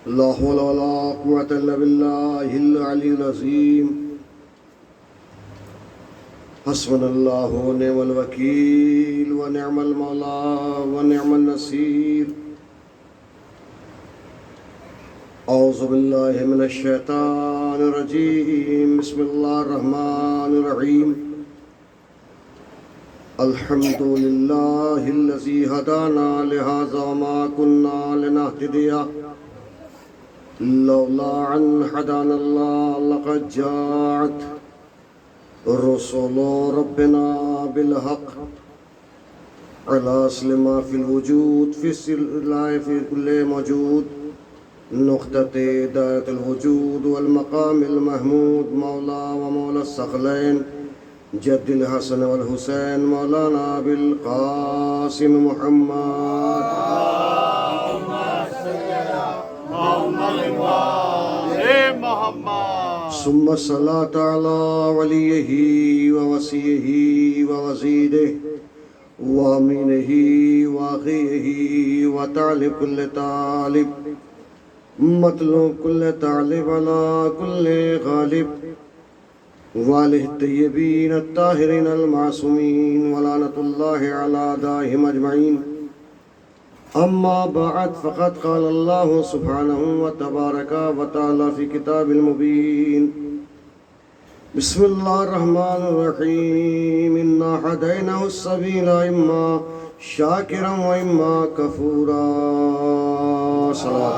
لا حول ولا قوة إلا بالله العلي العظيم حسبنا الله ونعم الوكيل ونعم المولى ونعم النصير أعوذ بالله من الشيطان الرجيم بسم الله الرحمن الرحيم الحمد لله الذي هدانا لهذا وما كنا لنهتدي لولا أن هدانا الله لقد جاءت رسل ربنا بالحق على أصل ما في الوجود في السر في كل موجود نقطة هداية الوجود والمقام المحمود مولا ومولى الثقلين جد الحسن والحسين مولانا بالقاسم محمد ثم الصلاة على وليه ووصيه ووزيره وأمينه وأخيه وطالب كل طالب مطلوب كل طالب على كل غالب والih الطيبين الطاهرين المعصومين ولعنة الله على أعدائهم أجمعين أما بعد فقد قال الله سبحانه وتبارك وتعالى في كتاب المبين بسم الله الرحمن الرحيم إنا هديناه السبيل إما شاكرا وإما كفورا صلاة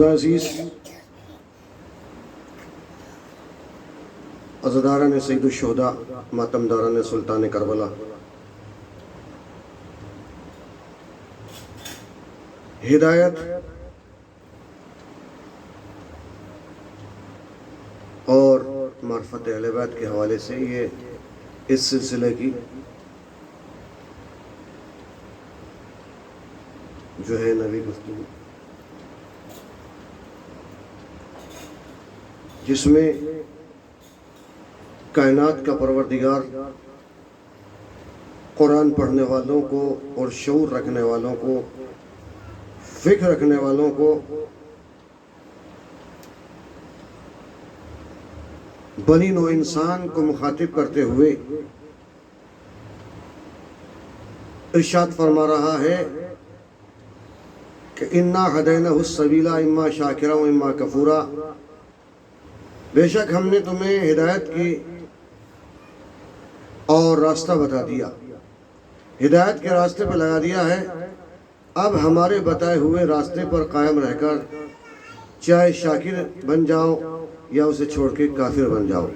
عزیز عزاداران سید الشہداء ماتمداران سلطان کربلا ہدایت اور معرفت اہل بیت کے حوالے سے یہ اس سلسلے کی جو ہے نبی گفتگو جس میں کائنات کا پروردگار قرآن پڑھنے والوں کو اور شعور رکھنے والوں کو فکر رکھنے والوں کو بنی نوع انسان کو مخاطب کرتے ہوئے ارشاد فرما رہا ہے کہ انا ہدینہ السبیل اما شاکرا و اما کفورا، بے شک ہم نے تمہیں ہدایت کی اور راستہ بتا دیا، ہدایت کے راستے پر لگا دیا ہے۔ اب ہمارے بتائے ہوئے راستے پر قائم رہ کر چاہے شاکر بن جاؤ یا اسے چھوڑ کے کافر بن جاؤ،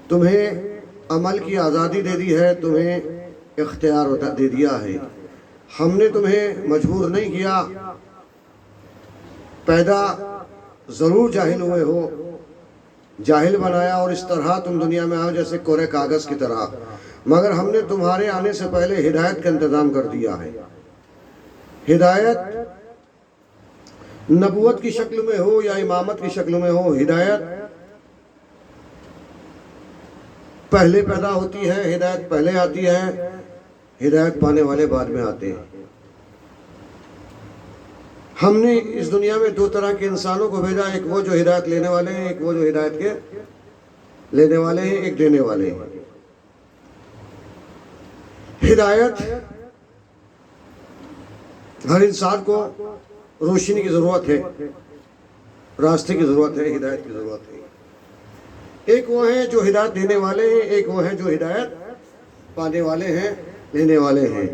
تمہیں عمل کی آزادی دے دی ہے، تمہیں اختیار دے دیا ہے، ہم نے تمہیں مجبور نہیں کیا۔ پیدا ضرور جاہل ہوئے ہو، جاہل بنایا اور اس طرح تم دنیا میں آؤ جیسے کورے کاغذ کی طرح، مگر ہم نے تمہارے آنے سے پہلے ہدایت کا انتظام کر دیا ہے۔ ہدایت نبوت کی شکل میں ہو یا امامت کی شکل میں ہو، ہدایت پہلے پیدا ہوتی ہے، ہدایت پہلے آتی ہے، ہدایت پانے والے بعد میں آتے ہیں۔ ہم نے اس دنیا میں دو طرح کے انسانوں کو بھیجا، ایک وہ جو ہدایت لینے والے ہیں، ایک وہ جو ہدایت کے لینے والے ہیں، ایک دینے والے ہیں۔ ہدایت ہر انسان کو روشنی کی ضرورت ہے، راستے کی ضرورت ہے، ہدایت کی ضرورت ہے۔ ایک وہ ہیں جو ہدایت دینے والے ہیں، ایک وہ ہیں جو ہدایت پانے والے ہیں، لینے والے ہیں۔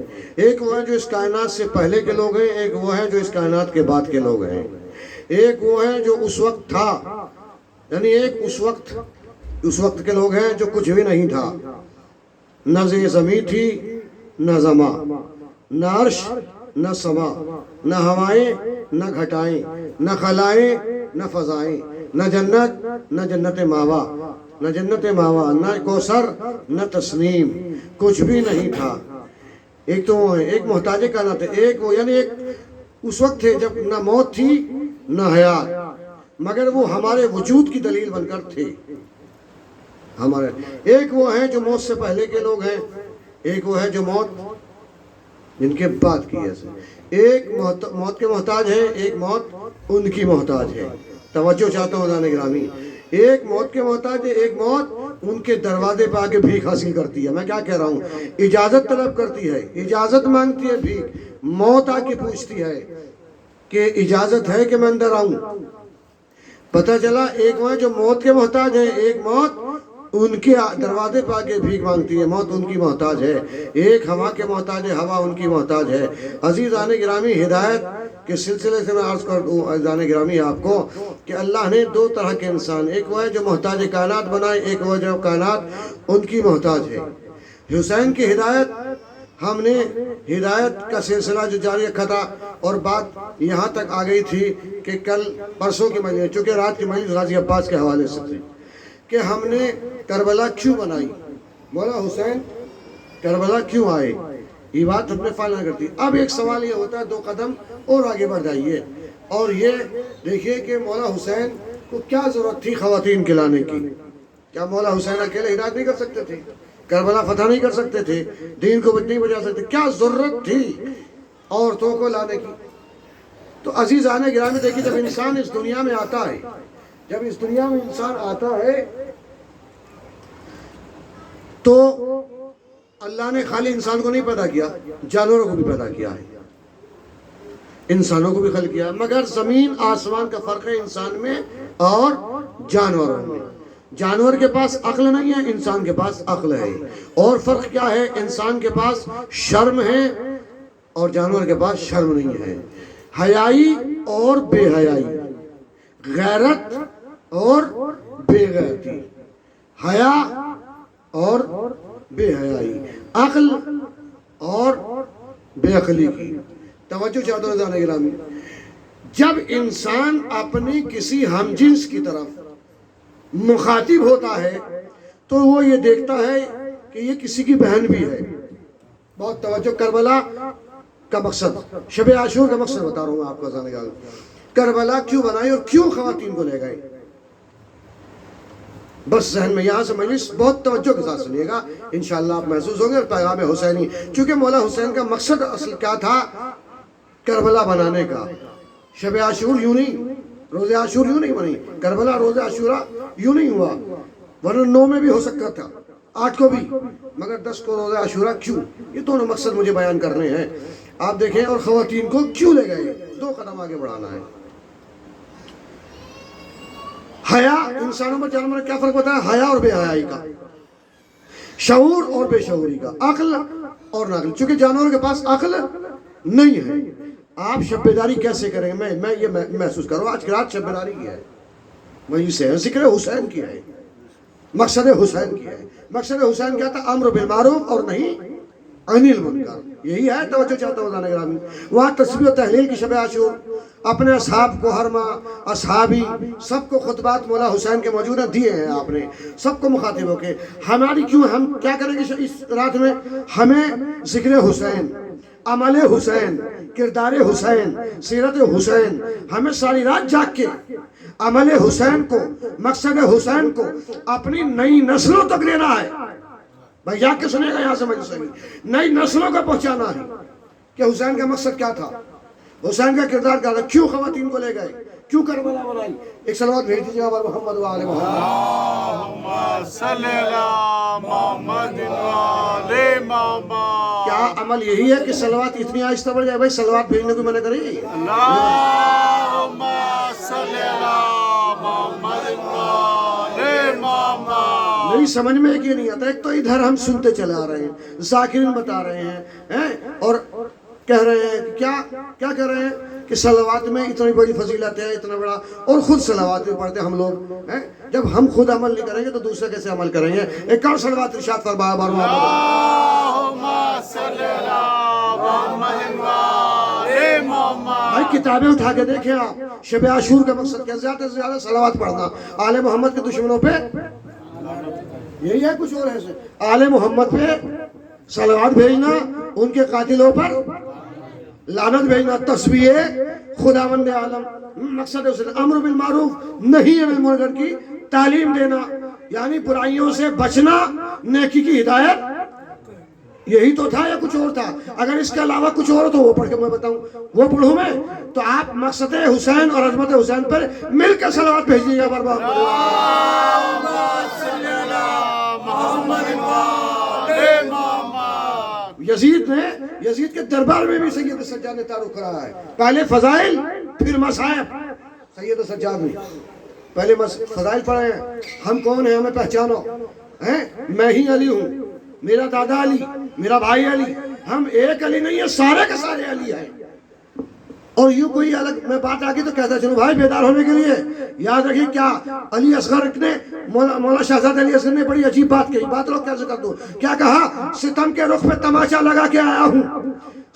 ایک وہ ہیں جو اس کائنات سے پہلے کے لوگ ہیں، ایک وہ ہیں جو اس کائنات کے بعد کے لوگ ہیں۔ ایک وہ ہیں جو اس وقت تھا، یعنی ایک اس وقت کے لوگ ہیں جو کچھ بھی نہیں تھا، نہ زمین تھی نہ زماں، نہ عرش نہ سما، نہ ہوائیں نہ گھٹائیں، نہ خلائیں نہ فضائیں، نہ جنت نہ جنت ماوا، نہ جنت ماوا، نہ کوثر نہ تسنیم، کچھ بھی نہیں تھا۔ ایک تو وہ ہے، ایک محتاج کائنات ہے، ایک وہ یعنی ایک اس وقت تھے جب نہ موت تھی نہ حیات، مگر وہ ہمارے وجود کی دلیل بن کر تھے۔ ہمارے ایک وہ ہیں جو موت سے پہلے کے لوگ ہیں، ایک وہ ہے جو موت جن کے بات کی ہے، ایک موت کے محتاج ہے، ایک موت ان کی محتاج ہے۔ توجہ چاہتا ہوں عزیزان گرامی، ایک موت کے محتاج ہے، ایک موت ان کے دروازے پہ آ کے بھیک حاصل کرتی ہے۔ میں کیا کہہ رہا ہوں، اجازت طلب کرتی ہے، اجازت مانگتی ہے بھیک، موت آ کے پوچھتی ہے کہ اجازت ہے کہ میں اندر آؤں۔ پتہ چلا ایک وہ جو موت کے محتاج ہے، ایک موت ان کے دروازے پہ آگے بھیک مانگتی ہے، موت ان کی محتاج ہے۔ ایک ہوا کے محتاج ہے، ہوا ان کی محتاج ہے۔ عزیزان گرامی، ہدایت کے سلسلے سے میں عرض کر دوں عزیزان گرامی آپ کو کہ اللہ نے دو طرح کے انسان، ایک وہ ہے جو محتاج کائنات بنائے، ایک وہ جو کائنات ان کی محتاج ہے۔ حسین کی ہدایت، ہم نے ہدایت کا سلسلہ جو جاری رکھا تھا اور بات یہاں تک آ گئی تھی کہ کل پرسوں کی مجلس، چونکہ رات کی مجلس غازی عباس کے حوالے سے تھی، کہ ہم نے کربلا کیوں بنائی، مولا حسین کربلا کیوں آئے، یہ بات ہم نے فائنل کرتی۔ اب ایک سوال یہ ہوتا ہے، دو قدم اور آگے بڑھ جائیے اور یہ دیکھیے کہ مولا حسین کو کیا ضرورت تھی خواتین کے لانے کی؟ کیا مولا حسین اکیلے ہدایت نہیں کر سکتے تھے؟ کربلا فتح نہیں کر سکتے تھے؟ دین کو نہیں بجا سکتے؟ کیا ضرورت تھی عورتوں کو لانے کی؟ تو عزیزان گرامی دیکھیے، جب انسان اس دنیا میں آتا ہے، جب اس دنیا میں انسان آتا ہے تو اللہ نے خالی انسان کو نہیں پیدا کیا، جانوروں کو بھی پیدا کیا ہے، انسانوں کو بھی خلق کیا، مگر زمین آسمان کا فرق ہے انسان میں اور جانوروں میں۔ جانور کے پاس عقل نہیں ہے، انسان کے پاس عقل ہے۔ اور فرق کیا ہے؟ انسان کے پاس شرم ہے اور جانور کے پاس شرم نہیں ہے، حیائی اور بے حیائی، غیرت اور بے غیرتی، حیا اور بے حیائی، عقل اور بے عقلی کی۔ توجہ چاہتا ہوں عزیزان گرامی، جب انسان اپنی کسی ہم جنس کی طرف مخاطب ہوتا ہے تو وہ یہ دیکھتا ہے کہ یہ کسی کی بہن بھی ہے۔ بہت توجہ، کربلا کا مقصد، شب عاشور کا مقصد بتا رہا ہوں آپ کو عزیزان گرامی، کربلا کیوں بنائی اور کیوں خواتین کو لے گئے؟ بس ذہن میں یہاں سے مجلس بہت توجہ کے ساتھ سنیے گا، انشاءاللہ آپ محسوس ہوں گے پیغام حسینی، چونکہ مولا حسین کا مقصد اصل کیا تھا کربلا بنانے کا۔ شب عاشور یوں نہیں، روز عاشور یوں نہیں بنی، کربلا روز عاشورہ یوں نہیں ہوا، ورنہ 9 میں بھی ہو سکتا تھا، 8 کو بھی، مگر 10 کو روز عاشورہ کیوں؟ یہ دونوں مقصد مجھے بیان کرنے ہیں، آپ دیکھیں۔ اور خواتین کو کیوں لے گئے؟ 2 قدم آگے بڑھانا ہے۔ حیا، انسانوں میں جانوروں میں کیا فرق ہوتا ہے؟ حیا اور بے حیائی کا، شعور اور بے شعوری کا، عقل اور ناقل۔ چونکہ جانوروں کے پاس عقل نہیں ہے، آپ شب بیداری کیسے کریں گے؟ میں یہ محسوس کروں، آج کی رات شب بیداری کی ہے، مجلس ہے، ذکر حسین کی ہے، مقصد حسین کی ہے۔ مقصد حسین کیا تھا؟ امر بالمعروف اور نہیں عن المنکر، یہی ہے۔ توجہ چاہتا ہوں عزیزان گرامی، وہاں تسبیح و تحلیل کی شب عاشور، اپنے اصحاب کو ہر ماہ اصحابی سب کو خطبات مولا حسین کے موجودہ دیے ہیں آپ نے، سب کو مخاطب ہو کے۔ ہماری کیوں، ہم کیا کریں گے اس رات میں؟ ہمیں ذکر حسین، عمل حسین، کردار حسین، سیرت حسین، ہمیں ساری رات جاگ کے عمل حسین کو، مقصد حسین کو اپنی نئی نسلوں تک لینا ہے۔ بھائی جاگ کے سنے گا یہاں سے مجلس میں، نئی نسلوں کو پہنچانا ہے کہ حسین کا مقصد کیا تھا، حسین کا کردار کیا تھا، کیوں خواتین کو لے گئے، کیوں کربلا بنائی۔ ایک صلوات بھیج دیجیے گا محمد و آل محمد۔ اللہم صلی علی محمد و آل محمد۔ کیا عمل یہی ہے کہ صلوات اتنی آہستہ بڑھ جائے؟ بھائی صلوات بھیجنے کو منع کری؟ اللہم صلی علی محمد و آل محمد۔ میری سمجھ میں ایک یہ نہیں آتا، ایک تو ادھر ہم سنتے چلے آ رہے ہیں، ذاکرین بتا رہے ہیں اور کہہ رہے ہیں کہ کیا کہہ رہے ہیں کہ صلوات میں اتنی بڑی فضیلت ہے، اتنا بڑا، اور خود صلوات میں پڑھتے ہم لوگ ہیں۔ جب ہم خود عمل نہیں کریں گے تو دوسرے کیسے عمل کریں گے؟ ایک اور صلوات ارشاد فرمایا بار بار۔ اللہم صلی علی محمد و آل محمد۔ بھائی کتابیں اٹھا کے دیکھیں آپ، شب عاشور کا مقصد کیا؟ زیادہ سے زیادہ صلوات پڑھنا، آل محمد کے دشمنوں پہ یہی ہے، کچھ اور ہے؟ آل محمد پہ صلوات بھیجنا، ان کے قاتلوں پر لعنت بھیجنا، تسبیح خداوند عالم، مقصد ہے اسے امر بالمعروف نہیں عن المنکر کی تعلیم دینا، یعنی برائیوں سے بچنا، نیکی کی ہدایت، یہی تو تھا یا کچھ اور تھا؟ اگر اس کے علاوہ کچھ اور تو وہ پڑھ کے میں بتاؤں، وہ پڑھوں میں؟ تو آپ مقصد حسین اور عظمت حسین پر مل کر صلوات بھیجیے گا برباد یزید کے دربار میں بھی سید سجاد نے تعارف کرایا ہے. پہلے فضائل پھر مصائب. سید سجاد نے پہلے فضائل پڑھے ہیں. ہم کون ہیں ہمیں پہچانو، میں ہی علی ہوں، میرا دادا علی، میرا بھائی علی. ہم ایک علی نہیں ہیں، سارے کے سارے علی ہیں. اور یوں کوئی الگ میں بات آ گئی تو کہتا چلو بھائی بیدار ہونے کے لیے یاد رکھیے کیا علی اصغر نے مولا شہزاد علی اصغر نے بڑی عجیب بات کہی. بات لوگ کیسے کر دو. کیا کہا؟ ستم کے رخ پہ تماچا لگا کے آیا ہوں،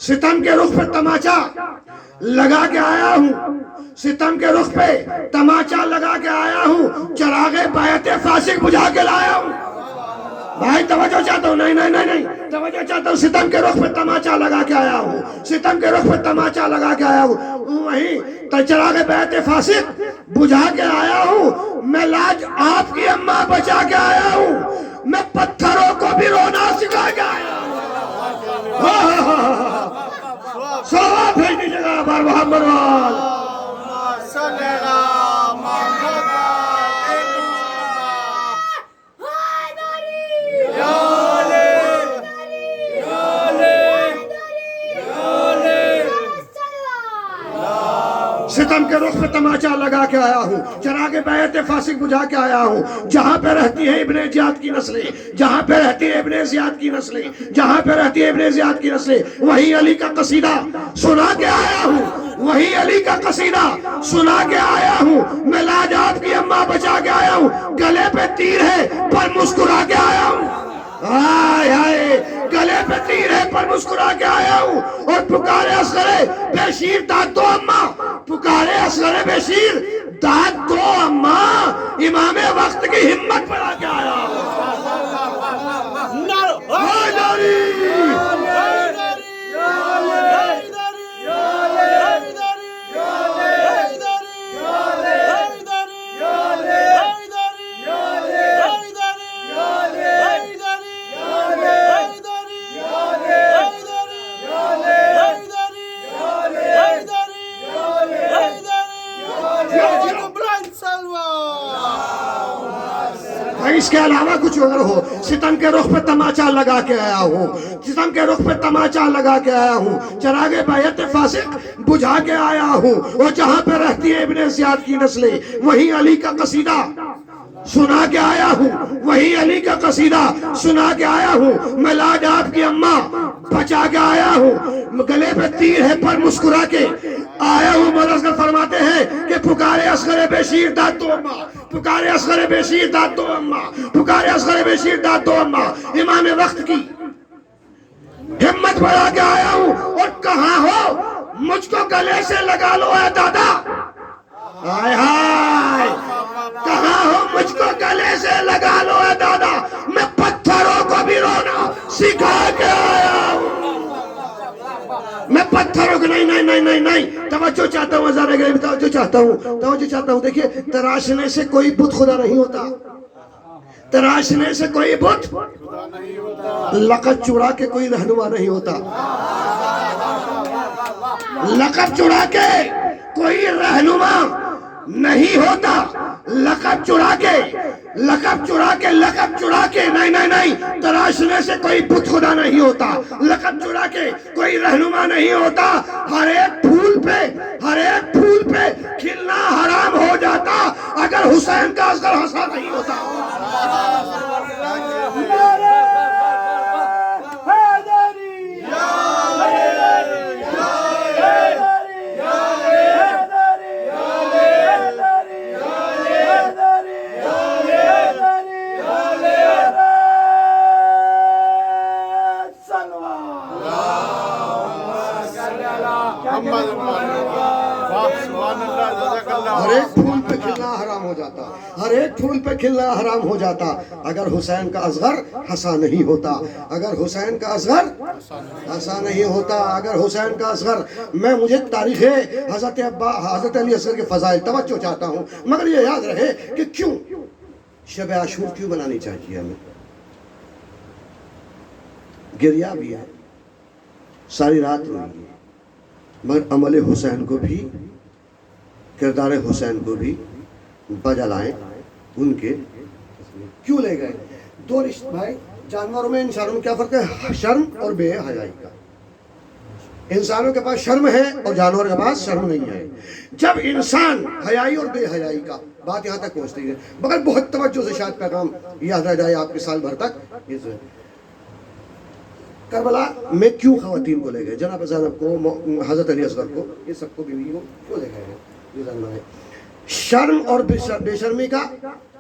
ستم کے رخ پہ تماچا لگا کے آیا ہوں، ستم کے رخ پہ تماچا لگا کے آیا ہوں، چراغ بیعت فاسق بجھا کے لایا ہوں. بھائی توجہ چاہتا ہوں، نہیں نہیں نہیں نہیں توجہ چاہتا ہوں. ستم کے رخ پہ تماچا لگا کے آیا ہوں، ستم کے رخ پہ تماچا لگا کے آیا ہوں، وہیں چراغ بیعت فاسق بجھا کے آیا ہوں. میں لاج آپ کی اماں بچا کے آیا ہوں، میں پتھروں کو بھی رونا سکھا کے آیا ہوں. صلوات بھیج دیجیے گا بار محمد ستم کے رخ پہ تماچا لگا کے آیا ہوں، چراغ بیعت فاسق بجھا کے آیا ہوں. جہاں پہ رہتی ہے ابن زیاد کی نسلیں، جہاں پہ رہتی ہے ابن زیاد کی نسلیں، جہاں پہ رہتی ہے ابن زیاد کی نسلیں، وہی علی کا قصیدہ سنا کے آیا ہوں، وہی علی کا قصیدہ سنا کے آیا ہوں. میں لاج آپ کی اماں بچا کے آیا ہوں، گلے پہ تیر ہے پر مسکرا کے آیا ہوں. آئے آئے گلے پہ تیر ہے پر مسکرا کے آیا ہوں. اور پکارے اصغر بے شیر داد دو اماں، پکارے اصغر بے شیر داد دو اماں، امام وقت کی ہمت بڑھا کے آیا ہوں. اس کے علاوہ کچھ اور ہو. ستم کے رخ پہ تماچا لگا کے آیا ہوں، ستم کے رخ پہ تماچا لگا کے آیا ہوں، چراغ بیعت فاسق بجھا کے آیا ہوں. اور جہاں پہ رہتی ہے ابن زیاد کی نسلیں، وہی علی کا قصیدہ سنا کے آیا ہوں، وہی علی کا قصیدہ سنا کے آیا ہوں. میں لاج آپ کی اماں بچا کے آیا ہوں، گلے پہ تیر ہے پر مسکرا کے آیا ہوں. مولا اصغر فرماتے ہیں کہ پکارے اصغر بے شیر داد دو اماں، پکارے اصغر بے شیر داد دو اماں، پکارے اصغر بے شیر داد دو اماں، امام وقت کی ہمت بڑھا کے آیا ہوں. اور کہاں ہو مجھ کو گلے سے لگا لو اے دادا. آئے ہائے کہاں ہو مجھ کو گلے سے لگا لو اے دادا، میں پتھروں کو بھی رونا سکھا کے آیا ہوں. میں پتھروں کو نہیں نہیں نہیں نہیں نہیں توجہ چاہتا ہوں، ہزارے گئے توجہ چاہتا ہوں، توجہ چاہتا ہوں. دیکھیے تراشنے سے کوئی بت خدا نہیں ہوتا، تراشنے سے کوئی بت، لقب چڑا کے کوئی رہنما نہیں ہوتا، لقب چڑا کے کوئی رہنما نہیں ہوتا. لقب چڑا کے لقب چڑا کے لقب چڑا کے نہیں نہیں نہیں تراشنے سے کوئی بت خدا نہیں ہوتا، لقب چڑا کے کوئی رہنما نہیں ہوتا. ہر ایک پھول پہ ہر ایک پھول پہ کھلنا حرام ہو جاتا اگر حسین کا اصغر ہنسا نہیں ہوتا. ہر ایک پھول پہ کھلنا حرام ہو جاتا، ہر ایک پھول پہ کھلنا حرام ہو جاتا اگر حسین کا اصغر ہنسا نہیں ہوتا، اگر حسین کا اصغر ہنسا نہیں ہوتا، اگر حسین کا اصغر. میں مجھے تاریخ حضرت علی اصغر کے فضائل توجہ چاہتا ہوں، مگر یہ یاد رہے کہ کیوں شب عاشور کیوں منانی چاہیے ہمیں. گریا بھی ہے، ساری رات ہوئی ہے، مگر عمل حسین کو بھی، کردار حسین کو بھی بجا لائیں ان کے کیوں لے گئے؟ دو رشتے بھائی، جانوروں میں انسانوں میں کیا فرق ہے؟ شرم اور بے حیائی کا۔ انسانوں کے پاس شرم ہے اور جانور کے پاس شرم نہیں ہے۔ جب انسان حیائی اور بے حیائی کا، بات یہاں تک پہنچتی ہے، مگر بہت توجہ سے شاید پیغام یاد رہ جائے آپ کے سال بھر تک۔ کربلا میں کیوں خواتین کو لے گئے؟ جناب زینب کو، حضرت علی اصغر کو، یہ سب کو، بیوی کو کیوں لے گئے ہیں؟ یہ جاننا ہے۔ شرم اور بے شرمی کا،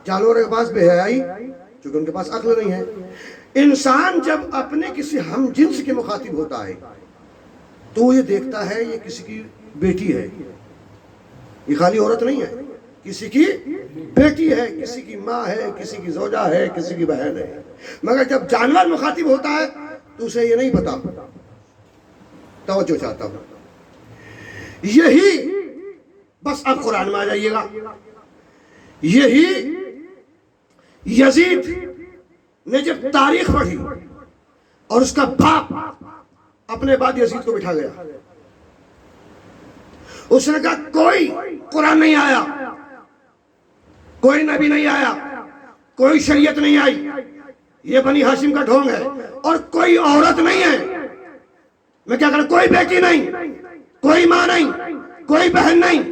جانور کے پاس بے حیائی چونکہ ان کے پاس عقل نہیں ہے۔ انسان جب اپنے کسی ہم جنس کے مخاطب ہوتا ہے تو یہ دیکھتا ہے یہ کسی کی بیٹی ہے، یہ خالی عورت نہیں ہے، کسی کی بیٹی ہے، کسی کی ماں ہے، کسی کی زوجہ ہے، کسی کی بہن ہے۔ مگر جب جانور مخاطب ہوتا ہے تو اسے یہ نہیں پتا۔ توجہ چاہتا ہوں، یہی بس اب قرآن میں آ جائیے گا، یہی یزید نے جب تاریخ پڑھی اور اس کا باپ اپنے بعد یزید کو بٹھا گیا، اس نے کہا کوئی قرآن نہیں آیا، کوئی نبی نہیں آیا، کوئی شریعت نہیں آئی، یہ بنی ہاشم کا ڈھونگ ہے، اور کوئی عورت نہیں ہے۔ میں کیا کروں؟ کوئی بیٹی نہیں، کوئی ماں نہیں، کوئی بہن نہیں،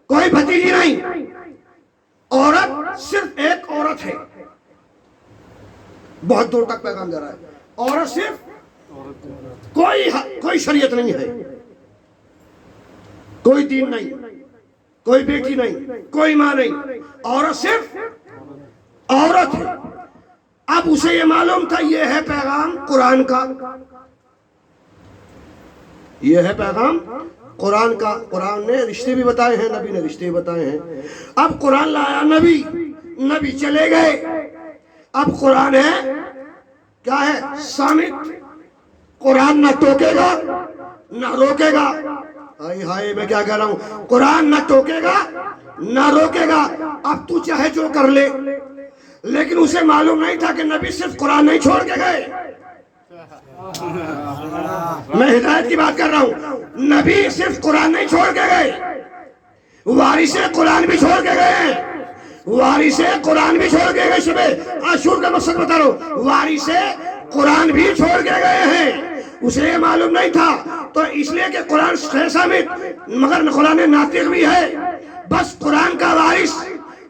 کوئی بھتیجی نہیں، عورت صرف ایک عورت ہے۔ بہت دور تک پیغام جا رہا ہے، عورت صرف، کوئی شریعت نہیں ہے، کوئی دین نہیں، کوئی بیٹی نہیں، کوئی ماں نہیں، عورت صرف عورت ہے۔ اب اسے یہ معلوم تھا یہ ہے پیغام قرآن کا، یہ ہے پیغام قرآن کا۔ قرآن نے رشتے بھی بتائے ہیں، نبی نے رشتے بھی بتائے ہیں۔ اب قرآن لایا نبی چلے گئے، اب قرآن ہے کیا ہے؟ صامت۔ قرآن نہ ٹوکے گا نہ روکے گا۔ ہائے ہائے میں کیا کہہ رہا ہوں، قرآن نہ ٹوکے گا نہ روکے گا۔ اب تو چاہے جو کر لے، لیکن اسے معلوم نہیں تھا کہ نبی صرف قرآن نہیں چھوڑ کے گئے۔ میں ہدایت کی بات کر رہا ہوں، نبی صرف قرآن نہیں چھوڑ کے گئے، وارث قرآن بھی چھوڑ کے گئے ہیں، وارث قرآن بھی چھوڑ کے گئے۔ شبہ عاشور کا مقصد بتا رہا ہوں، وارث قرآن بھی چھوڑ کے گئے ہیں، اسے یہ معلوم نہیں تھا، تو اس لیے کہ قرآن ہے ثابت، مگر قرآن ناطق بھی ہے۔ بس قرآن کا وارث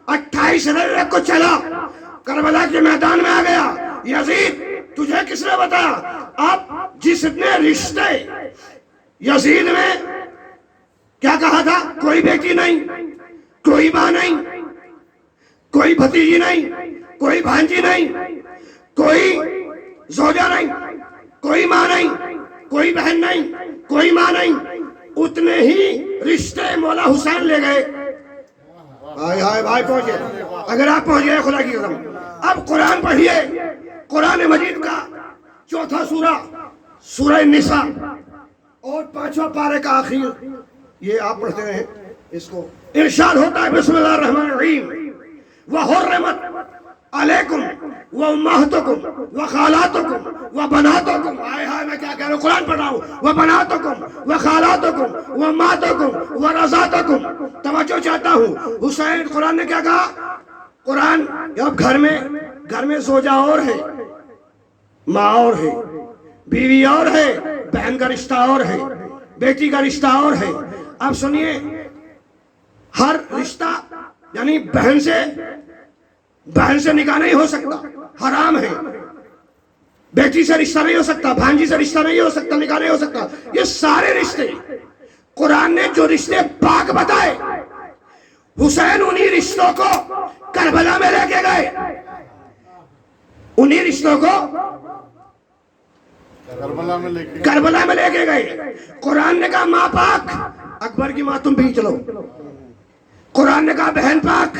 28 ربیع کو چلا، کربلا کے میدان میں آ گیا۔ یزید تجھے کس نے بتایا؟ اب جس نے رشتے، یزید نے کیا کہا تھا؟ کوئی بیٹی نہیں، کوئی ماں نہیں، کوئی بھتیجی نہیں، کوئی بھانجی نہیں، کوئی زوجہ نہیں، کوئی ماں نہیں، کوئی بہن نہیں، کوئی ماں نہیں، اتنے ہی رشتے مولا حسین لے گئے۔ ہائے ہائے بھائی پہنچے، اگر آپ پہنچ گئے خدا کی قسم۔ اب قرآن پڑھیے، قرآن مجید کا چوتھا سورہ، سورہ النساء، اور 5واں پارے کا آخر، یہ آپ پڑھتے رہے اس کو۔ ارشاد ہوتا ہے بسم اللہ الرحمن الرحیم، وَحُرِّمَتْ عَلَيْكُمْ وَأُمَّهَاتُكُمْ وَخَالَاتُكُمْ وَبَنَاتُكُمْ۔ آئے ہائے میں کیا کہہ رہا ہوں، قرآن پڑھ رہا ہوں۔ وَبَنَاتُكُمْ وَخَالَاتُكُمْ وَأُمَّهَاتُكُمْ وَرَضَاتُكُمْ۔ توجہ چاہتا ہوں، حسین، قرآن نے کیا کہا؟ قرآن اب گھر میں زوجہ اور ہے، ماں اور ہے، بیوی اور ہے، بہن کا رشتہ اور ہے، بیٹی کا رشتہ اور ہے۔ اب سنیے، ہر رشتہ یعنی بہن سے نکاح نہیں ہو سکتا، حرام ہے۔ بیٹی سے رشتہ نہیں ہو سکتا، بھانجی سے رشتہ نہیں ہو سکتا، نکاح نہیں ہو سکتا۔ یہ سارے رشتے قرآن نے جو رشتے پاک بتائے، حسین انہی رشتوں کو کربلا میں لے کے گئے، انہی رشتوں کو کربلا میں لے کے گئے۔ قرآن نے کہا ماں پاک، اکبر کی ماں تم بھی چلو۔ قرآن نے کہا بہن پاک،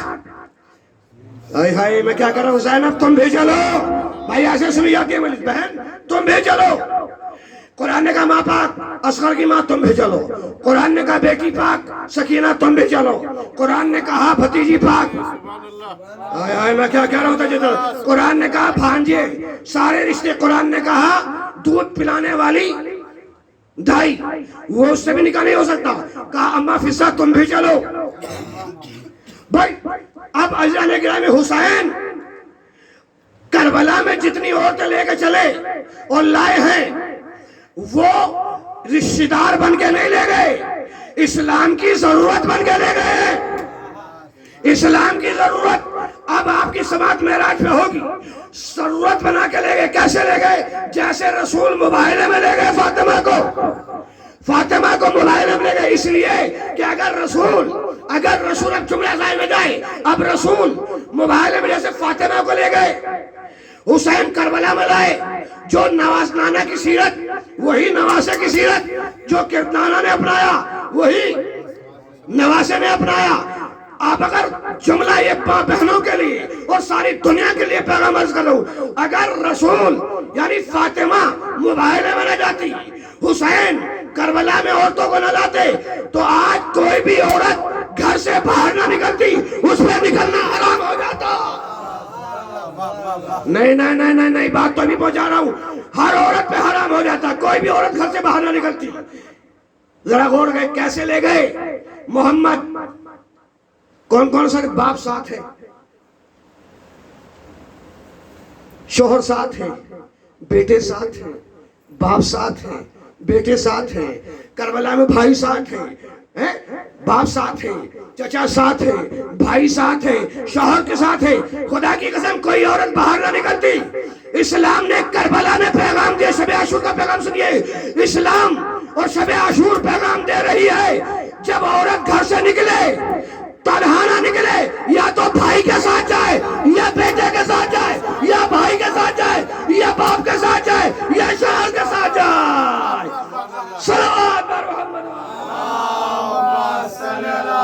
ہائے ہائے میں کیا کر رہا ہوں، زینب تم بھی چلو۔ بھائی ایسے سنی جاتی ہے مجلس، بہن تم بھی چلو۔ قرآن نے کہا ماں پاک اصغر کی ماں تم بھی چلو، قرآن نے کہا بیٹی پاک سکینہ تم بھی چلو، قرآن نے کہا بھتیجی پاک، آئے آئے میں کیا کہہ رہا ہوں تھا، قرآن نے کہا بھانجے، سارے رشتے، قرآن نے کہا دودھ پلانے والی دائی، وہ اس سے بھی نکاح نہیں ہو سکتا، کہا اماں فضہ تم بھی چلو۔ بھائی اب عزیزان گرامی حسین کربلا میں جتنی عورتیں لے کے چلے اور لائے ہیں وہ رشتہ دار بن کے نہیں لے گئے، اسلام کی ضرورت بن کے لے گئے، اسلام کی ضرورت۔ اب آپ کی سماعت معراج پہ ہوگی، ضرورت بنا کے لے گئے۔ کیسے لے گئے؟ جیسے رسول مباہلے میں لے گئے فاطمہ کو، فاطمہ کو مباہلے میں لے گئے، اس لیے کہ اگر رسول اب جملہ ظاہر میں جائے، اب رسول مباہلے میں جیسے فاطمہ کو لے گئے، حسین کربلا میں لائے، جو نواز نانا کی سیرت وہی نواسے کی سیرت، جو نانا نے اپنایا وہی نواسے نے اپنایا۔ آپ اگر جملہ یہ بہنوں کے لیے اور ساری دنیا کے لیے پیغام عرض کر رہا ہوں، اگر رسول یعنی فاطمہ مباہلے میں نہ جاتی، حسین کربلا میں عورتوں کو نہ لاتے، تو آج کوئی بھی عورت گھر سے باہر نہ نکلتی، اس پہ نکلنا حرام ہو جاتا۔ نہیں بات تو ابھی پہنچا رہا ہوں، ہر عورت پہ حرام ہو جاتا، کوئی بھی عورت گھر سے باہر نہ نکلتی۔ ذرا غور گئے کیسے لے گئے؟ محمد کون کون سا باپ ساتھ ہے، شوہر ساتھ ہے، بیٹے ساتھ ہیں، باپ ساتھ ہیں، بیٹے ساتھ ہیں، کربلا میں بھائی ساتھ ہیں، باپ ساتھ ہیں، چچا ساتھ ہیں، بھائی ساتھ ہیں، شوہر کے ساتھ ہیں۔ خدا کی قسم کوئی عورت باہر نہ نکلتی۔ اسلام نے کربلا میں پیغام دیا، شب عاشور کا پیغام سنیے، اسلام اور شب عاشور پیغام دے رہی ہے، جب عورت گھر سے نکلے تنہا نہ نکلے، یا تو بھائی کے ساتھ جائے، یا بیٹے کے ساتھ جائے، یا بھائی کے ساتھ جائے، یا باپ کے ساتھ جائے، یا شوہر کے ساتھ جائے۔ صلوات بر محمد، اللہم صلی علی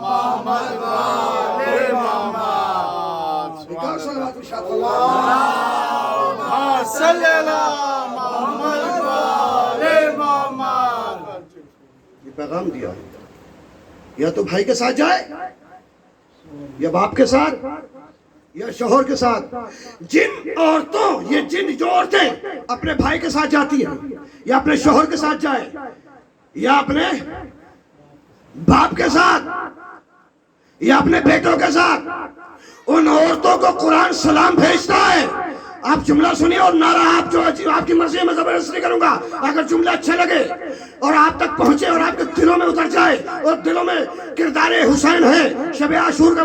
محمد و آل محمد، اللہم صلی علی محمد و آل محمد۔ یہ پیغام دیا، یا تو بھائی کے ساتھ جائے، یا باپ کے ساتھ، یا شوہر کے ساتھ۔ جن عورتوں جو عورتیں اپنے بھائی کے ساتھ جاتی ہیں، یا اپنے شوہر کے ساتھ جائے، یا اپنے باپ کے ساتھ، یا اپنے بیٹوں کے ساتھ، ان عورتوں کو قرآن سلام بھیجتا ہے۔ آپ جملہ سنیے اور نعرہ آپ کی مرضی میں زبردست نہیں کروں گا، اگر جملہ اچھے لگے اور آپ تک پہنچے اور آپ کے دلوں میں اتر جائے اور دلوں میں کردار حسین ہے، شب عاشور کا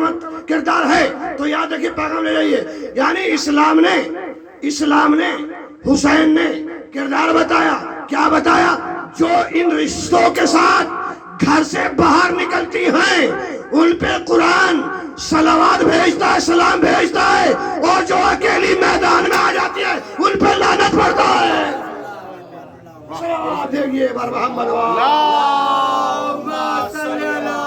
کردار ہے، تو یاد رکھیے پیغام لے جائیے۔ یعنی اسلام نے حسین نے کردار بتایا، کیا بتایا؟ جو ان رشتوں کے ساتھ گھر سے باہر نکلتی ہیں ان پہ قرآن صلوات بھیجتا ہے، سلام بھیجتا ہے، اور جو اکیلی میدان میں آ جاتی ہے ان پہ لعنت پڑتا ہے۔ صلوات دیکھیے بر محمد، اللہم صلی علی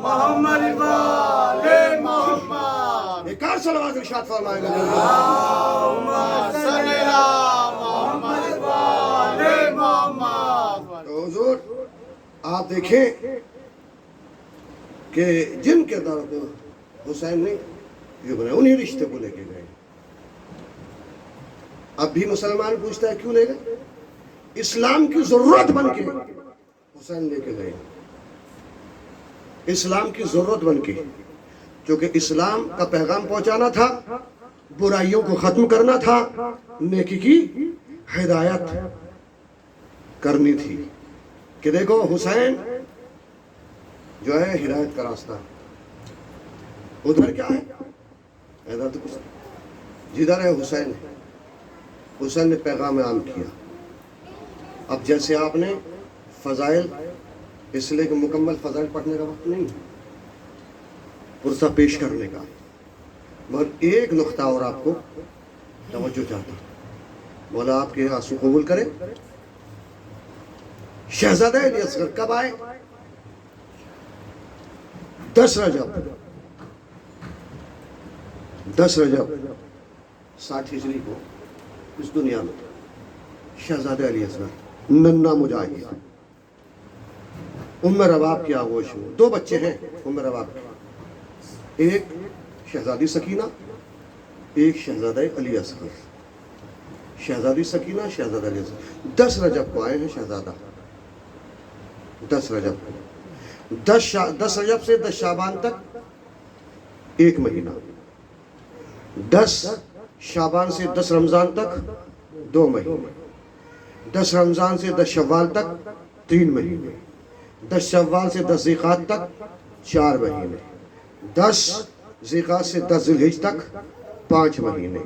محمد و آل محمد، ایک اور صلوات ارشاد فرمائے گا۔ اللہم صلی علی محمد و آل محمد۔ تو حضور آپ دیکھیں کہ جن کرداروں کو حسین نے یہ بنایا، انہی رشتے کو لے کے گئے۔ اب بھی مسلمان پوچھتا ہے کیوں لے گئے؟ اسلام کی ضرورت بن کے حسین لے کے گئے، اسلام کی ضرورت بن کے، کیونکہ اسلام کا پیغام پہنچانا تھا، برائیوں کو ختم کرنا تھا، نیکی کی ہدایت کرنی تھی۔ کہ دیکھو حسین جو ہے ہدایت کا راستہ، ادھر کیا ہے؟ ادھر تو کچھ، جدھر ہے حسین نے پیغام عام کیا۔ اب جیسے آپ نے فضائل، اس لیے کہ مکمل فضائل پڑھنے کا وقت نہیں، پرسہ پیش کرنے کا، مگر ایک نقطہ اور آپ کو توجہ چاہتا، مولا آپ کے آنسو قبول کرے۔ شہزادہ علی اصغر کب آئے؟ 10 رجب 60 ہجری کو اس دنیا میں شہزادہ علی اصغر ننا مجاہد ام رباب کی آغوش میں. 2 بچے ہیں ام رباب کے، ایک شہزادی سکینہ، ایک شہزادہ علی اصغر. شہزادی سکینہ، شہزادہ علی اصغر. 10 رجب کو آئے ہیں شہزادہ، 10 رجب کو. 10 رجب سے 10 شعبان تک 1 مہینہ، 10 شعبان سے 10 رمضان تک 2 مہینے، 10 رمضان سے 10 شوال تک 3 مہینے، 10 شوال سے 10 ذیقعد تک 4 مہینے، 10 ذیقعد سے 10 ذوالحج تک 5 مہینے،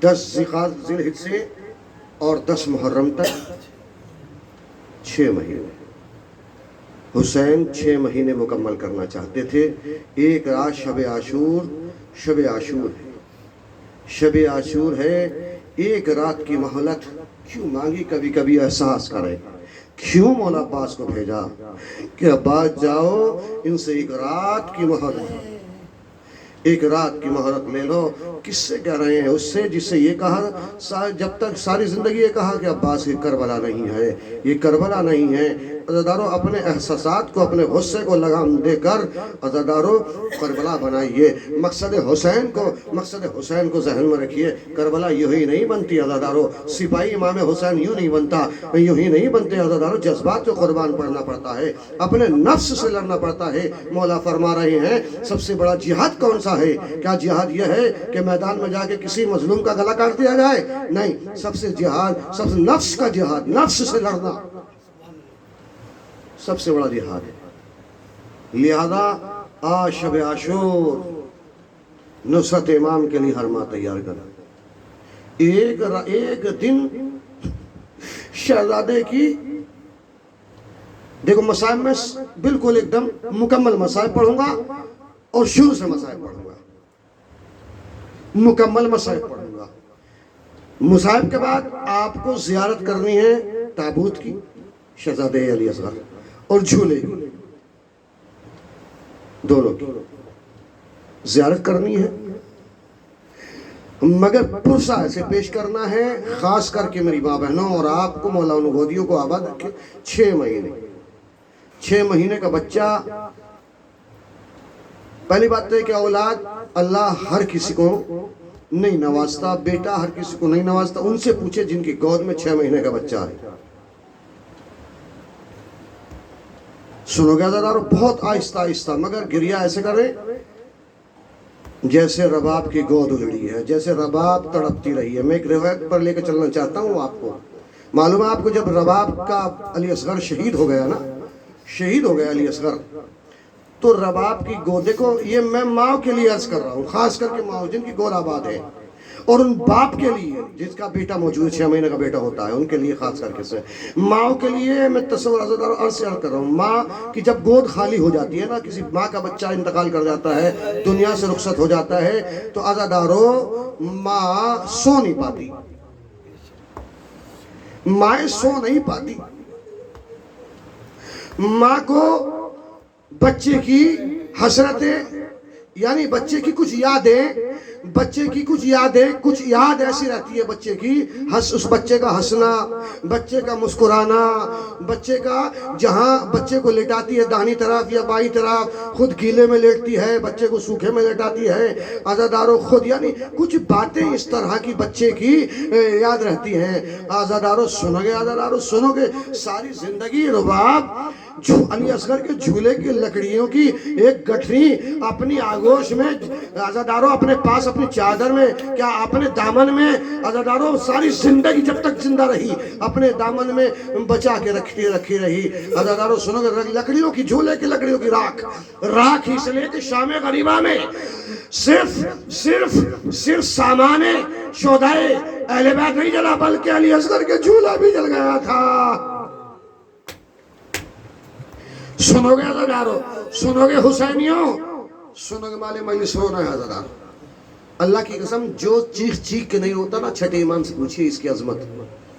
10 ذوالحج سے اور 10 محرم تک 6 مہینے. حسین 6 مہینے مکمل کرنا چاہتے تھے. ایک رات شب عاشور ہے، شب عاشور ہے. ایک رات کی مہلت کیوں مانگی؟ کبھی کبھی احساس کرے کیوں مولا عباس کو بھیجا کہ عباس جاؤ ان سے ایک رات کی مہلت، ایک رات کی مہلت لے لو. کس سے کہہ رہے ہیں؟ اس سے جس سے یہ کہا جب تک ساری زندگی یہ کہا کہ عباس یہ کربلا نہیں ہے، یہ کربلا نہیں ہے. عزادارو اپنے احساسات کو، اپنے غصے کو لگام دے کر عزادارو کربلا بنائیے. مقصد حسین کو ذہن میں رکھیے. کربلا یوں ہی نہیں بنتی عزادارو. سپاہی امام حسین یوں نہیں بنتا، یوں ہی نہیں بنتے عزادارو. جذبات کو قربان پڑنا پڑتا ہے، اپنے نفس سے لڑنا پڑتا ہے. مولا فرما رہے ہیں سب سے بڑا جہاد کون سا ہے؟ کیا جہاد یہ ہے کہ میدان میں جا کے کسی مظلوم کا گلا کاٹ دیا جائے؟ نہیں، سب سے نفس کا جہاد، نفس سے لڑنا سب سے بڑا جہاد ہے. لہذا آج شب عاشور نصرت امام کے لیے ہر ماہ تیار کر. ایک دن شہزادے کی دیکھو مسائب میں بالکل ایک دم مکمل مسائب پڑھوں گا اور شروع سے مسائب پڑھوں گا، مکمل مسائب پڑھوں گا. مسائب کے بعد آپ کو زیارت کرنی ہے تابوت کی، شہزادے علی اصغر، اور جھولے کی، دونوں کی زیارت کرنی ہے. مگر پرسہ ایسے پیش کرنا ہے، خاص کر کے میری ماں بہنوں اور آپ کو مولا ان گودیوں کو آباد رکھے. 6 مہینے کا بچہ. پہلی بات ہے کہ اولاد اللہ ہر کسی کو نہیں نوازتا، بیٹا ہر کسی کو نہیں نوازتا. ان سے پوچھے جن کی گود میں 6 مہینے کا بچہ ہے. سنو گے عزادارو، بہت آہستہ آہستہ، مگر گریہ ایسے کریں جیسے رباب کی گود اجڑی ہے، جیسے رباب تڑپتی رہی ہے. میں ایک روایت پر لے کے چلنا چاہتا ہوں. آپ کو معلوم ہے، آپ کو جب رباب کا علی اصغر شہید ہو گیا نا، شہید ہو گیا علی اصغر، تو رباب کی گود، دیکھو یہ میں ماں کے لیے عرض کر رہا ہوں، خاص کر کے ماں جن کی گود آباد ہے، اور ان باپ کے لیے جس کا بیٹا موجود 6 مہینے کا بیٹا ہوتا ہے، ان کے لیے خاص کر کے سے ماں کے لیے میں تصور عزادارو عرض کر رہا ہوں. ماں کی جب گود خالی ہو جاتی ہے نا، کسی ماں کا بچہ انتقال کر جاتا ہے، دنیا سے رخصت ہو جاتا ہے، تو عزادارو ماں سو نہیں پاتی، مائیں سو نہیں پاتی. ماں کو بچے کی حسرتیں، یعنی بچے کی کچھ یادیں، کچھ یاد ایسی رہتی ہے بچے کی، اس بچے کا ہنسنا، بچے کا مسکرانا، بچے کا جہاں بچے کو لٹاتی ہے داہنی طرف یا بائیں طرف، خود گیلے میں لیٹتی ہے، بچے کو سوکھے میں لٹاتی ہے. عزادارو خود، یعنی کچھ باتیں اس طرح کی بچے کی یاد رہتی ہیں. عزادارو سنو گے ساری زندگی رباب علی اصغر کے جھولے کی لکڑیوں کی ایک گٹھری اپنی آگوش میں، عزادارو اپنے پاس، اپنی چادر میں، کیا اپنے دامن میں، عزادارو ساری زندگی جب تک زندہ رہی اپنے دامن میں بچا کے رکھی رہی. عزادارو سنو گے لکڑیوں کی، جھولے کی لکڑیوں کی راکھ اس لیے کہ شام غریبہ میں صرف سامان شہدائے اہل بیت نہیں جلا، بلکہ علی اصغر کے جھولا بھی جل گیا تھا. سنو گے عزادارو، سنو گے حسینیوں، سنو گے مال مجلس رونا ہے عزادارو. اللہ کی قسم جو چیخ کے نہیں ہوتا نا، چھٹے امام سے پوچھئے اس کی عظمت،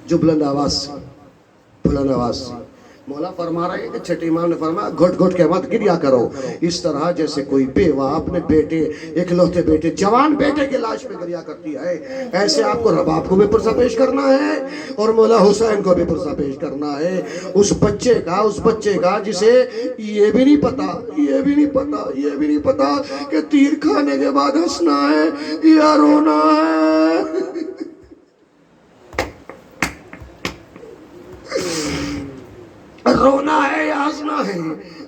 جو بلند آواز سے مولا فرما رہے ہیں کہ چھٹے امام نے فرمایا گھٹ گھٹ کے مت گریا کرو اس طرح جیسے کوئی بیوہ اپنے بیٹے اکلوتے بیٹے جوان بیٹے کی لاش پہ گریا کرتی ہے، ایسے آپ کو رباب کو بھی پرسہ پیش کرنا ہے اور مولا حسین کو بھی پرسہ پیش کرنا ہے اس بچے کا جسے یہ بھی نہیں پتا کہ تیر کھانے کے بعد ہنسنا ہے یا رونا ہے۔ رونا ہے یا ہنسنا ہے،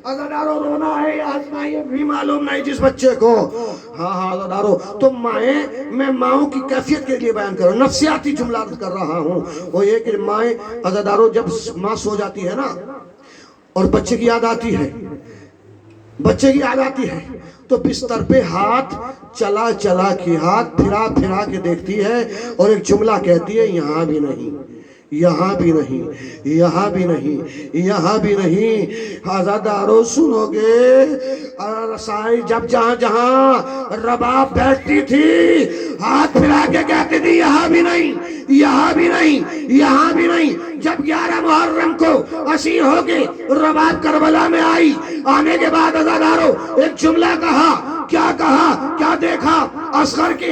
عزادارو رونا ہے یا ہنسنا ہے یہ بھی معلوم نہیں جس بچے کو۔ ہاں عزادارو تو میں ماؤں کی کیفیت کے لیے بیان کر رہا ہوں، نفسیاتی جملہ کر رہا ہوں۔ وہ یہ کہ مائیں عزادارو جب ماں سو جاتی ہے نا اور بچے کی یاد آتی ہے تو بستر پہ ہاتھ چلا کے ہاتھ پھرا کے دیکھتی ہے اور ایک جملہ کہتی ہے یہاں بھی نہیں۔ عزادارو سنو گے رسائی جب جہاں رباب بیٹھتی تھی ہاتھ پھرا کے کہتی تھی یہاں بھی نہیں۔ جب 11 محرم کو اسیر ہو کے رباب کربلا میں آنے کے بعد عزادارو ایک جملہ کیا دیکھا؟ اصغر کے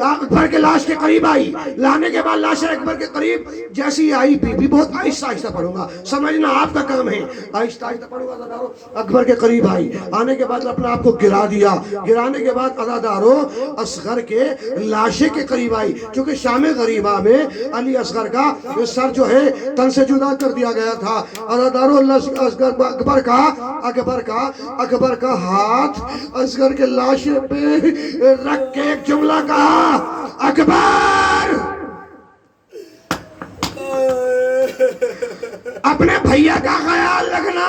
اکبر کے لاش کے قریب آئی، لانے کے بعد لاش اکبر کے قریب جیسی آئی بی بی بہت آہستہ پڑھوں گا، سمجھنا آپ کا کام ہے، آہستہ پڑھوں گا عزادارو۔ اکبر کے قریب آئی، آنے کے بعد اپنا آپ کو گرا دیا، گرانے کے بعد عزادارو اصغر کے لاشے کے قریب آئی، کیونکہ شام غریبہ میں علی اصغر کا سر جو ہے تن سے جدا کر دیا گیا تھا۔ عزادارو اکبر کا ہاتھ اصغر کے لاشے پہ رکھ کے ایک جملہ کہا اکبر اپنے بھیا کا خیال رکھنا،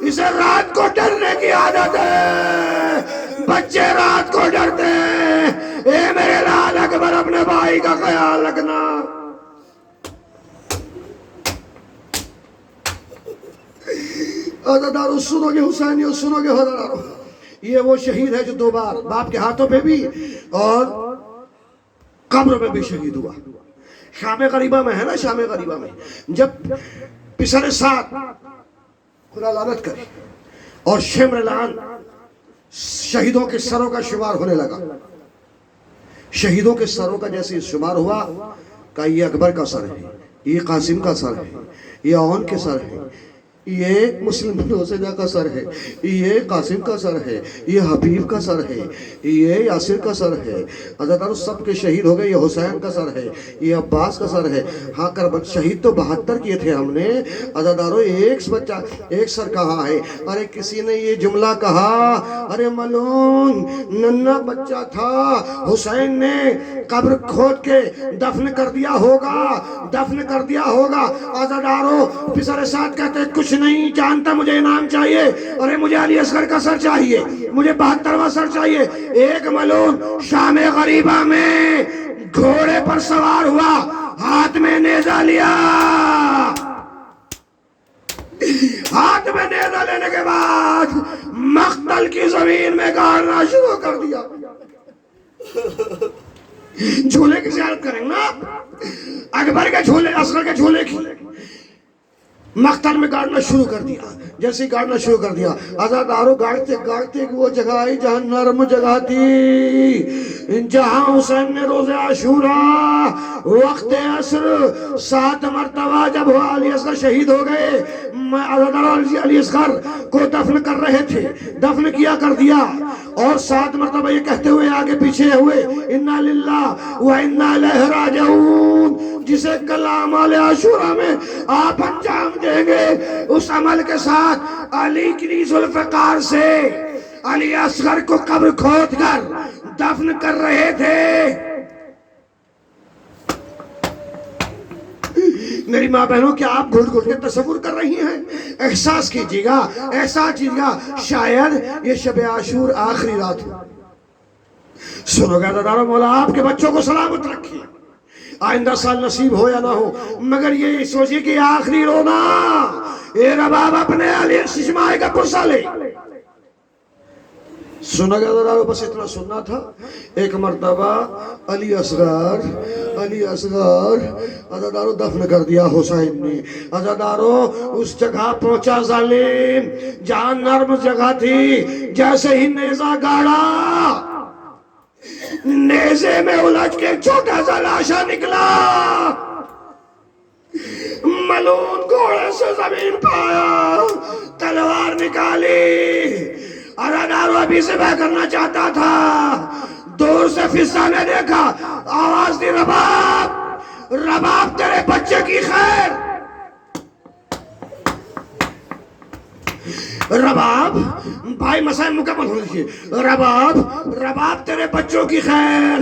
اسے رات کو ڈرنے کی عادت ہے، بچے رات کو ڈرتے ہیں، اے میرے لال اکبر اپنے بھائی کا خیال رکھنا۔ عزادارو سنو گے حسینیو، سنو گے عزادارو، یہ وہ شہید ہے جو 2 بار باپ کے ہاتھوں پہ بھی اور قبر میں بھی شہید ہوا۔ شام غریبہ میں ہے نا، شام غریبہ میں جب پسر سات خدا لعنت کرے اور شمر لعن شہیدوں کے سروں کا شمار ہونے لگا، شہیدوں کے سروں کا جیسے شمار ہوا کہ یہ اکبر کا سر ہے، یہ قاسم کا سر ہے، یہ اون کے سر ہے، یہ مسلم بن حسینہ کا سر ہے، یہ قاسم کا سر ہے، یہ حبیب کا سر ہے، یہ یاسر کا سر ہے، عزادارو سب کے شہید ہو گئے، یہ حسین کا سر ہے، یہ عباس کا سر ہے۔ ہاں کربلا شہید تو 72 کیے تھے ہم نے، عزادارو ایک سر کہا ہے۔ ارے کسی نے یہ جملہ کہا، ارے ملون ننھا بچہ تھا، حسین نے قبر کھود کے دفن کر دیا ہوگا۔ عزادارو پسر ساتھ کہتے ہیں کچھ نہیں جانتا، مجھے انعام چاہیے، ارے مجھے علی اصغر کا سر چاہیے، مجھے 72واں سر چاہیے۔ ایک ملون شام غریبہ میں گھوڑے پر سوار ہوا، ہاتھ میں نیزہ لیا، ہاتھ میں نیزہ لینے کے بعد مقتل کی زمین میں گاڑنا شروع کر دیا۔ جھولے کی زیارت کریں نا، اکبر کے جھولے، اصغر کے جھولے کی مقتل میں گاڑنا شروع کر دیا۔ جیسے گاڑنا شروع کر دیا عزادارو گاڑتے وہ جگہ آئی جہاں نرم جگہ تھی، جہاں حسین نے روز عاشوراء وقت عصر 7 مرتبہ جب علی اصغر شہید ہو گئے، عزادارو علی اصغر کو دفن کر رہے تھے، دفن کیا کر دیا اور 7 مرتبہ یہ کہتے ہوئے آگے پیچھے ہوئے انا للہ و انا الیہ راجعون، جسے کل اعمال عاشوراء میں آپ انجام دیں گے، اس عمل کے ساتھ علی کی ذوالفقار سے علی اصغر کو قبر کھود کر دفن کر رہے تھے۔ میری ماں بہنوں کیا آپ گھٹ گھٹ کے تصور کر رہی ہیں؟ احساس کیجیے گا شاید یہ شب عاشور آخری رات ہے۔ سنو گے عزادارو، مولا آپ کے بچوں کو سلامت رکھیے، آئندہ سال نصیب ہو یا نہ ہو، مگر یہ سوچئے کہ آخری رونا اے رباب اپنے علی ششمائی کا پرسہ لے، سنا گیا ذرا، بس اتنا سننا تھا. ایک مرتبہ علی اصغر عزادارو دفن کر دیا حسین نے. عزادارو اس جگہ پہنچا ظالم جہاں نرم جگہ تھی، جیسے ہی نیزہ گاڑا، نیزے میں الجھ کے چھوٹا سا لاشا نکلا. ملون گھوڑے سے زمین پایا، تلوار نکالی. عزادارو ابھی ذبح کرنا چاہتا تھا، دور سے فضا نے دیکھا، آواز دی رباب تیرے بچے کی خیر. رباب بھائی مسائل مکمل ہو لیجیے. رباب تیرے بچوں کی خیر.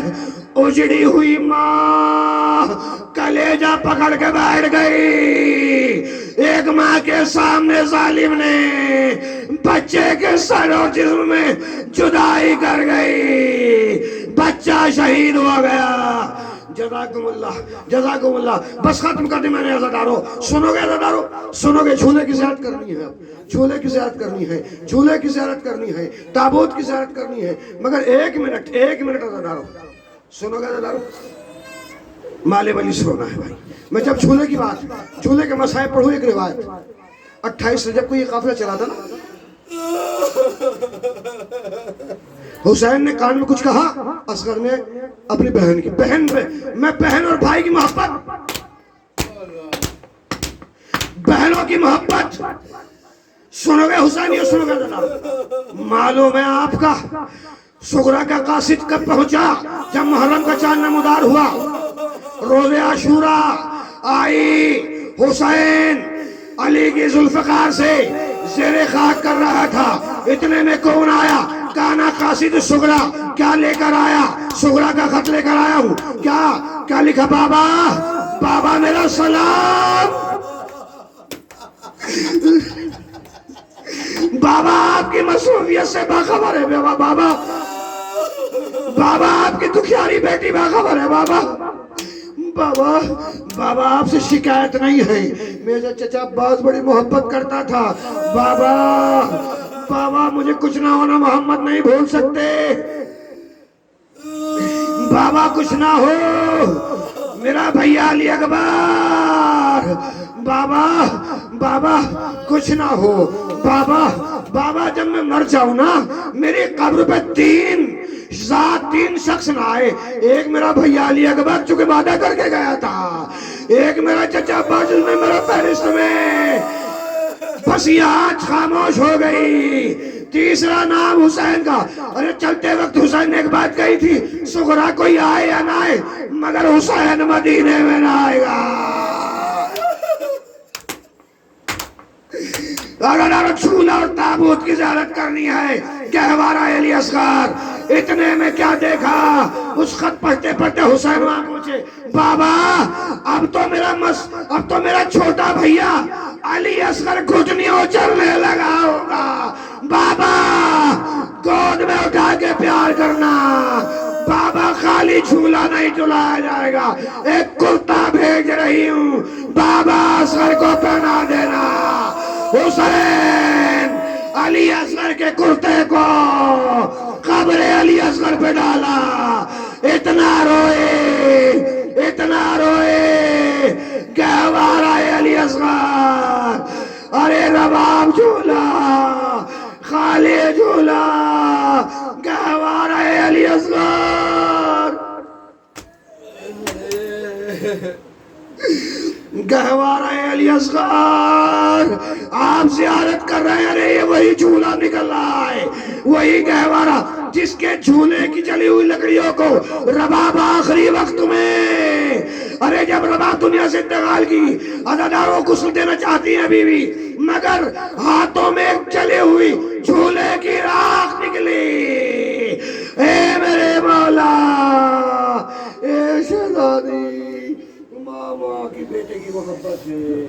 اجڑی ہوئی ماں کلیجہ پکڑ کے بیٹھ گئی. ایک ماں کے سامنے ظالم نے بچے کے سر اور جسم میں جدائی کر گئی. بچہ شہید ہو گیا. جزاکم اللہ. بس ختم کر دی میں نے. عزادارو سنو گے جھولے کی زیارت کرنی ہے. جھولے کی زیارت کرنی ہے، تابوت کی زیارت کرنی ہے. مگر ایک منٹ عزادارو سنو گے. عزادارو مالے ولی سے ہونا ہے بھائی. میں جب جھولے کے مسائل پڑھوں، ایک روایت 28 رجب کو یہ قافلہ چلا تھا نا، حسین نے کان میں کچھ کہا، اصغر نے اپنی بہن پہ، میں بہن اور بھائی کی محبت، بہنوں کی محبت سنو گے حسین، یہ سنو گے جناب. معلوم ہے آپ کا صغرا کا قاصد کب پہنچا؟ جب محرم کا چاند نمودار ہوا، روز عاشوراء آئی. حسین علی کی ذوالفقار سے زیر خاک کر رہا تھا. اتنے میں کون آیا؟ کانا قاصد صغرا. کیا لے کر آیا؟ صغرا کا خط لے کر آیا ہوں. کیا لکھا؟ بابا میرا سلام. بابا آپ کی مصروفیت سے باخبر ہے. بابا آپ کی دکھیاری بیٹی باخبر ہے. بابا آپ سے شکایت نہیں ہے. میرا چچا عباس بڑی محبت کرتا تھا. بابا مجھے کچھ نہ ہونا، محمد نہیں بھول سکتے. بابا کچھ نہ ہو، میرا بھیا علی اکبر. بابا کچھ نہ ہو. بابا جب میں مر جاؤں نا، میری قبر پہ تین شخص نہ آئے. ایک میرا بھیا علی اکبر چونکہ وعدہ کر کے گیا تھا، ایک میرا چچا عباس جس میں میرا فہرست میں. بس یہ آج خاموش ہو گئی. تیسرا نام حسین کا. ارے چلتے وقت حسین نے ایک بات کہی تھی، صغرا کوئی آئے یا نہ آئے مگر حسین مدینے میں نہ آئے گا. اگر جھولا اور تابوت کی زیارت کرنی ہے، گہوارہ علی اصغر. اتنے میں کیا دیکھا؟ اس خط پڑھتے حسین وہاں پہنچے. بابا اب تو میرا چھوٹا بھیا علی اصغر گھٹنیوں چلنے لگا ہوگا. بابا گود میں اٹھا کے پیار کرنا. بابا خالی جھولا نہیں جھلایا جائے گا، ایک کرتا بھیج رہی ہوں، بابا اصغر کو پہنا دینا. حسین علی اصغر کے کرتے کو قبر علی اصغر پہ ڈالا. اتنا روئے گہوارہ علی اصغر. ارے رباب جھولا، خالی جھولا، گہوارہ علی اصغر. گہوارہ علی اصغر آپ زیارت کر رہے ہیں. ارے یہ وہی جھولا نکل رہا ہے، وہی گہوارہ جس کے جھولے کی جلی ہوئی لکڑیوں کو رباب آخری وقت میں، ارے جب رباب دنیا سے انتقال کی، عزاداروں کو غسل دینا چاہتی ہیں بیوی، مگر ہاتھوں میں ایک جلی ہوئی جھولے کی راکھ نکلی. اے میرے مولا، اے شہزادی، ماما کی بیٹے کی محبت ہے.